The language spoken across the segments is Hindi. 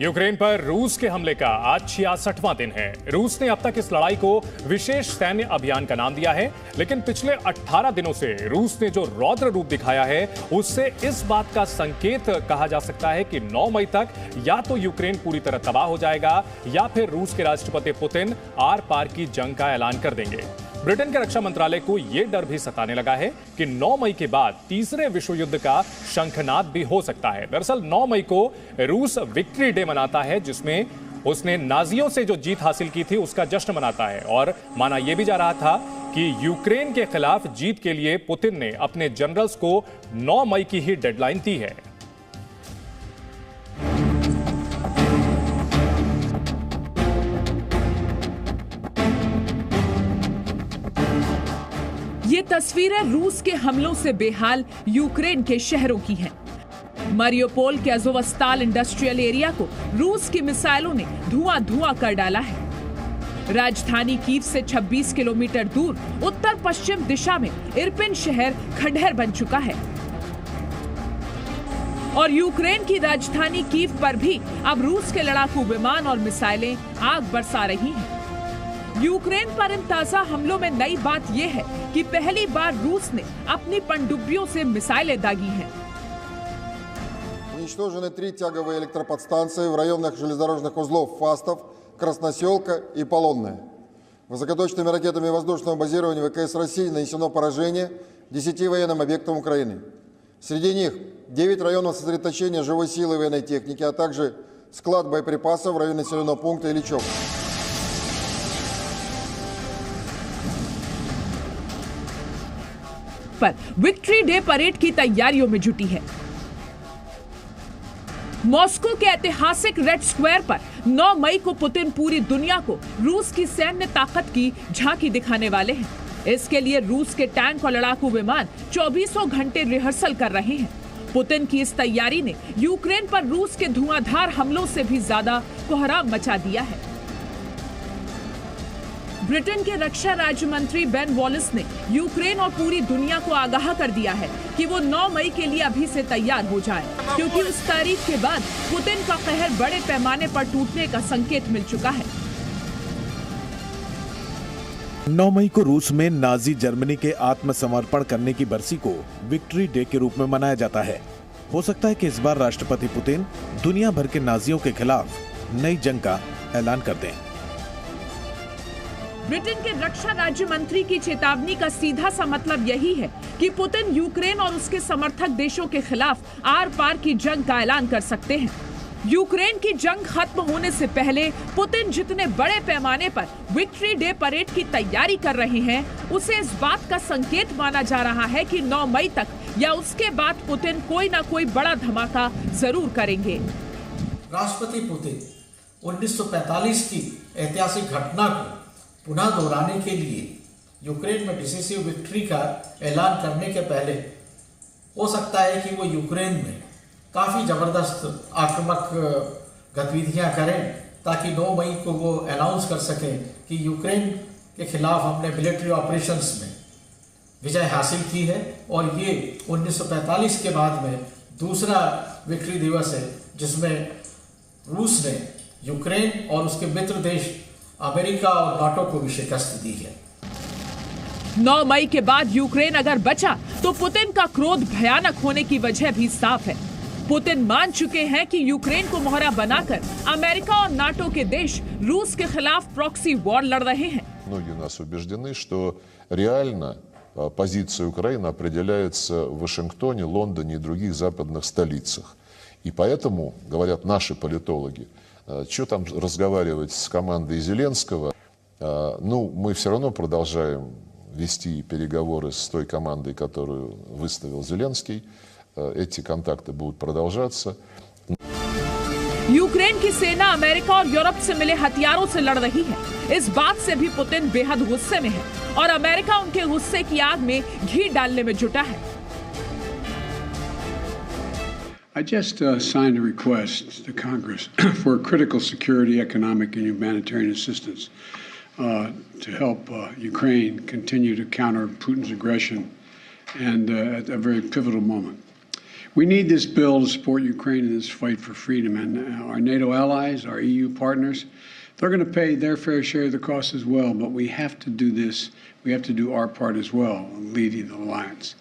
यूक्रेन पर रूस के हमले का आज 66वां दिन है। रूस ने अब तक इस लड़ाई को विशेष सैन्य अभियान का नाम दिया है, लेकिन पिछले 18 दिनों से रूस ने जो रौद्र रूप दिखाया है, उससे इस बात का संकेत कहा जा सकता है कि 9 मई तक या तो यूक्रेन पूरी तरह तबाह हो जाएगा या फिर रूस के राष्ट्रपति पुतिन आर पार की जंग का ऐलान कर देंगे। ब्रिटेन के रक्षा मंत्रालय को यह डर भी सताने लगा है कि 9 मई के बाद तीसरे विश्व युद्ध का शंखनाद भी हो सकता है। दरअसल 9 मई को रूस विक्ट्री डे मनाता है, जिसमें उसने नाजियों से जो जीत हासिल की थी उसका जश्न मनाता है। और माना यह भी जा रहा था कि यूक्रेन के खिलाफ जीत के लिए पुतिन ने अपने जनरल्स को 9 मई की ही डेडलाइन दी है। ये तस्वीरें रूस के हमलों से बेहाल यूक्रेन के शहरों की हैं। मारियोपोल के अज़ोवस्ताल इंडस्ट्रियल एरिया को रूस की मिसाइलों ने धुआं कर डाला है। राजधानी कीव से 26 किलोमीटर दूर उत्तर पश्चिम दिशा में इरपिन शहर खंडहर बन चुका है और यूक्रेन की राजधानी कीव पर भी अब रूस के लड़ाकू विमान और मिसाइलें आग बरसा रही हैं। यूक्रेन पर इन ताजा हमलों में नई बात यह है कि पहली बार रूस ने अपनी पनडुब्बियों से मिसाइलें दागी हैं। Уничтожены 3 тяговые электроподстанции в районах железнодорожных узлов Фастов, Красноселка и Полонная. Высокоточными ракетами воздушного базирования ВКС России нанесено поражение 10 военным объектам Украины. Среди них 9 районов сосредоточения живой силы и военной техники, а также склад боеприпасов в районе населенного пункта Ильичев. पर विक्ट्री डे परेड की तैयारियों में जुटी है। मॉस्को के ऐतिहासिक रेड स्क्वायर पर 9 मई को पुतिन पूरी दुनिया को रूस की सैन्य ताकत की झांकी दिखाने वाले हैं। इसके लिए रूस के टैंक और लड़ाकू विमान 24 घंटे रिहर्सल कर रहे हैं। पुतिन की इस तैयारी ने यूक्रेन पर रूस के धुआंधार हमलों से भी ज्यादा कोहराम मचा दिया है। ब्रिटेन के रक्षा राज्य मंत्री बेन वॉलिस ने यूक्रेन और पूरी दुनिया को आगाह कर दिया है कि वो 9 मई के लिए अभी से तैयार हो जाए, क्योंकि उस तारीख के बाद पुतिन का कहर बड़े पैमाने पर टूटने का संकेत मिल चुका है। 9 मई को रूस में नाजी जर्मनी के आत्मसमर्पण करने की बरसी को विक्ट्री डे के रूप में मनाया जाता है। हो सकता है कि इस बार राष्ट्रपति पुतिन दुनिया भर के नाजियों के खिलाफ नई जंग का ऐलान कर दें। ब्रिटेन के रक्षा राज्य मंत्री की चेतावनी का सीधा सा मतलब यही है कि पुतिन यूक्रेन और उसके समर्थक देशों के खिलाफ आर पार की जंग का ऐलान कर सकते हैं। यूक्रेन की जंग खत्म होने से पहले पुतिन जितने बड़े पैमाने पर विक्ट्री डे परेड की तैयारी कर रहे हैं, उसे इस बात का संकेत माना जा रहा है कि 9 मई तक या उसके बाद पुतिन कोई ना कोई बड़ा धमाका जरूर करेंगे। राष्ट्रपति पुतिन 1945 की ऐतिहासिक घटना को पुनः दोहराने के लिए यूक्रेन में डिसिसिव विक्ट्री का ऐलान करने के पहले हो सकता है कि वो यूक्रेन में काफ़ी ज़बरदस्त आक्रामक गतिविधियां करें, ताकि 9 मई को वो अनाउंस कर सकें कि यूक्रेन के खिलाफ हमने मिलिट्री ऑपरेशंस में विजय हासिल की है और ये 1945 के बाद में दूसरा विक्ट्री दिवस है जिसमें रूस ने यूक्रेन और उसके मित्र देश अमेरिका और नाटो को भी शिकस्त दी है। 9 मई के बाद यूक्रेन अगर बचा तो पुतिन का क्रोध भयानक होने की वजह भी साफ है। पुतिन मान चुके हैं कि यूक्रेन को मोहरा बनाकर अमेरिका और नाटो के देश रूस के खिलाफ प्रॉक्सी वॉर लड़ रहे हैं। Многие нас убеждены, что реально позиция Украины определяется в Вашингтоне, Лондоне и других западных столицах. И поэтому, говорят наши политологи, что там разговаривать с командой Зеленского? Ну, мы все равно продолжаем вести переговоры с той командой, которую выставил Зеленский. Эти контакты будут продолжаться. यूक्रेन की सेना अमेरिका और यूरोप से मिले हथियारों से लड़ रही है। इस बात से भी पुतिन बेहद गुस्से में है और अमेरिका उनके गुस्से की आग में घी डालने में जुटा है। I just signed a request to Congress for critical security, economic, and humanitarian assistance to help Ukraine continue to counter Putin's aggression, and at a very pivotal moment. We need this bill to support Ukraine in this fight for freedom, and our NATO allies, our EU partners, they're going to pay their fair share of the cost as well, but we have to do this. We have to do our part as well, leading the alliance.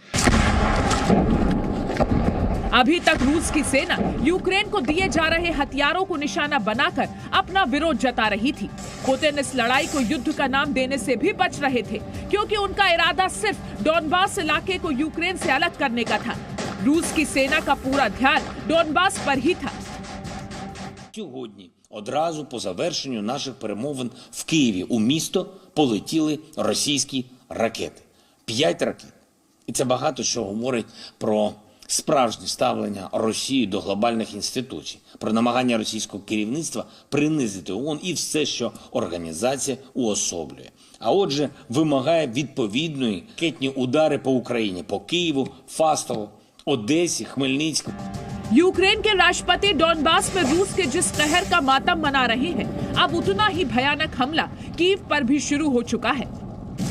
अभी तक रूस की सेना यूक्रेन को दिए जा रहे हथियारों को निशाना बनाकर अपना विरोध जता रही थी। पुतिन इस लड़ाई को युद्ध का नाम देने से भी बच रहे थे, क्योंकि उनका इरादा सिर्फ डोनबास इलाके को यूक्रेन से अलग करने का था। रूस की सेना का पूरा ध्यान डोनबास पर ही था। Сьогодні, одразу по завершенню наших перемовин в Києві у місто полетіли російські ракети. 5 ракет. І це багато що говорить про справжнє ставлення Росії до глобальних інституцій, про намагання російського керівництва принизити ООН і все, що організація уособлює. А отже, вимагає відповідної ракетні удари по Україні, по Києву, Фастову, Одесі, Хмельницьку. यूक्रेन के राष्ट्रपति डोनबास में रूस के जिस कहर का मातम मना रहे हैं, अब उतना ही भयानक हमला कीव पर भी शुरू हो चुका है।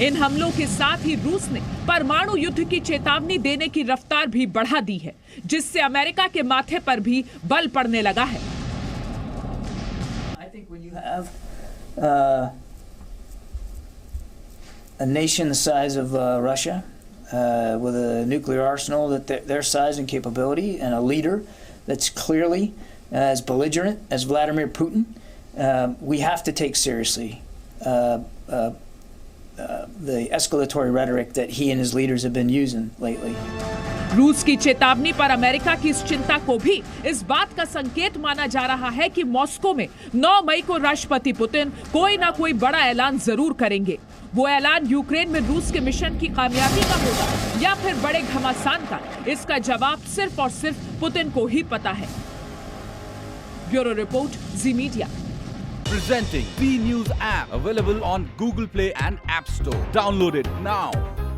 इन हमलों के साथ ही रूस ने परमाणु युद्ध की चेतावनी देने की रफ्तार भी बढ़ा दी है, जिससे अमेरिका के माथे पर भी बल पड़ने लगा है। I think when you have a nation the size of Russia, with a nuclear arsenal that their size and capability, and a leader that's clearly as belligerent as Vladimir Putin, we have to take seriously the escalatory rhetoric that he and his leaders have been using lately. रूस की चेतावनी पर अमेरिका की इस चिंता को भी इस बात का संकेत माना जा रहा है कि मॉस्को में 9 मई को राष्ट्रपति पुतिन कोई ना कोई बड़ा ऐलान जरूर करेंगे। वो ऐलान यूक्रेन में रूस के मिशन की कामयाबी का होगा या फिर बड़े घमासान का, इसका जवाब सिर्फ और सिर्फ पुतिन को ही पता है। Bureau report, ji media. Presenting B News app, available on Google Play and App Store. Download it now.